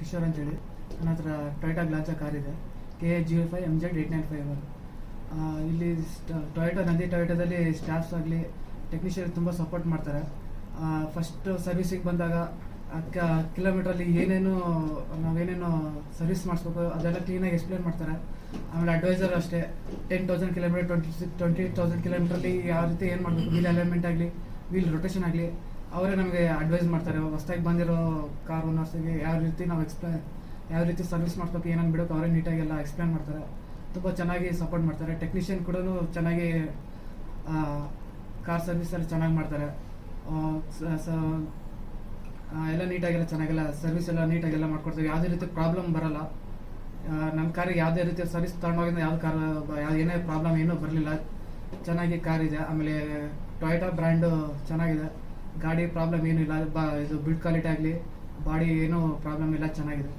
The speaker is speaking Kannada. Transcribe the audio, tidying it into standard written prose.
ಕಿಶೋರ್ ಅಂತೇಳಿ. ನನ್ನ ಹತ್ರ ಟೊಯೋಟಾ ಗ್ಲಾನ್ಸಾ ಕಾರ್ ಇದೆ, KA05 MZ895. ಇಲ್ಲಿ ನಂದಿ ಟೊಯೋಟಾದಲ್ಲಿ ಸ್ಟಾಫ್ಸ್ ಆಗಲಿ ಟೆಕ್ನಿಷಿಯನ್ ತುಂಬ ಸಪೋರ್ಟ್ ಮಾಡ್ತಾರೆ. ಫಸ್ಟ್ ಸರ್ವಿಸಿಗೆ ಬಂದಾಗ ಕಿಲೋಮೀಟ್ರಲ್ಲಿ ನಾವೇನೇನು ಸರ್ವಿಸ್ ಮಾಡಿಸ್ಬೇಕು ಅದೆಲ್ಲ ಕ್ಲೀನಾಗಿ ಎಕ್ಸ್ಪ್ಲೇನ್ ಮಾಡ್ತಾರೆ. ಆಮೇಲೆ ಅಡ್ವೈಸರ್ ಅಷ್ಟೇ 10,000 ಕಿಲೋಮೀಟರ್ 20,000 ಕಿಲೋಮೀಟ್ರಲ್ಲಿ ಯಾವ ರೀತಿ ಏನು ಮಾಡಬೇಕು, ವೀಲ್ ಅಲೈನ್ಮೆಂಟ್ ಆಗಲಿ ವೀಲ್ ರೊಟೇಷನ್ ಆಗಲಿ ಅವರೇ ನಮಗೆ ಅಡ್ವೈಸ್ ಮಾಡ್ತಾರೆ. ಹೊಸ್ದಾಗಿ ಬಂದಿರೋ ಕಾರ್ ಓನರ್ಸಿಗೆ ಯಾವ ರೀತಿ ಸರ್ವಿಸ್ ಮಾಡ್ಬೇಕು, ಏನೇನು ಬಿಡೋಕೆ ಅವರೇ ನೀಟಾಗೆಲ್ಲ ಎಕ್ಸ್ಪ್ಲೇನ್ ಮಾಡ್ತಾರೆ. ತುಂಬ ಚೆನ್ನಾಗಿ ಸಪೋರ್ಟ್ ಮಾಡ್ತಾರೆ. ಟೆಕ್ನಿಷಿಯನ್ ಕೂಡ ಚೆನ್ನಾಗಿ ಕಾರ್ ಸರ್ವಿಸಲ್ಲಿ ಚೆನ್ನಾಗಿ ಮಾಡ್ತಾರೆ. ಎಲ್ಲ ನೀಟಾಗೆಲ್ಲ ಚೆನ್ನಾಗೆಲ್ಲ ಸರ್ವಿಸ್ ಎಲ್ಲ ನೀಟಾಗೆಲ್ಲ ಮಾಡ್ಕೊಡ್ತಾರೆ. ಯಾವುದೇ ರೀತಿ ಪ್ರಾಬ್ಲಮ್ ಬರಲ್ಲ. ನನ್ನ ಕಾರಿಗೆ ಯಾವುದೇ ರೀತಿ ಸರ್ವಿಸ್ ತೊಗೊಂಡೋಗಿಂದ ಏನೇ ಪ್ರಾಬ್ಲಮ್ ಏನೂ ಬರಲಿಲ್ಲ. ಚೆನ್ನಾಗಿ ಕಾರ್ ಇದೆ. ಆಮೇಲೆ ಟೊಯೋಟಾ ಬ್ರ್ಯಾಂಡು ಚೆನ್ನಾಗಿದೆ. ಗಾಡಿ ಪ್ರಾಬ್ಲಮ್ ಏನೂ ಇಲ್ಲ. ಇದು ಬಿಲ್ಡ್ ಕ್ವಾಲಿಟಿ ಆಗಲಿ ಬಾಡಿ ಏನೂ ಪ್ರಾಬ್ಲಮ್ ಇಲ್ಲ, ಚೆನ್ನಾಗಿದೆ.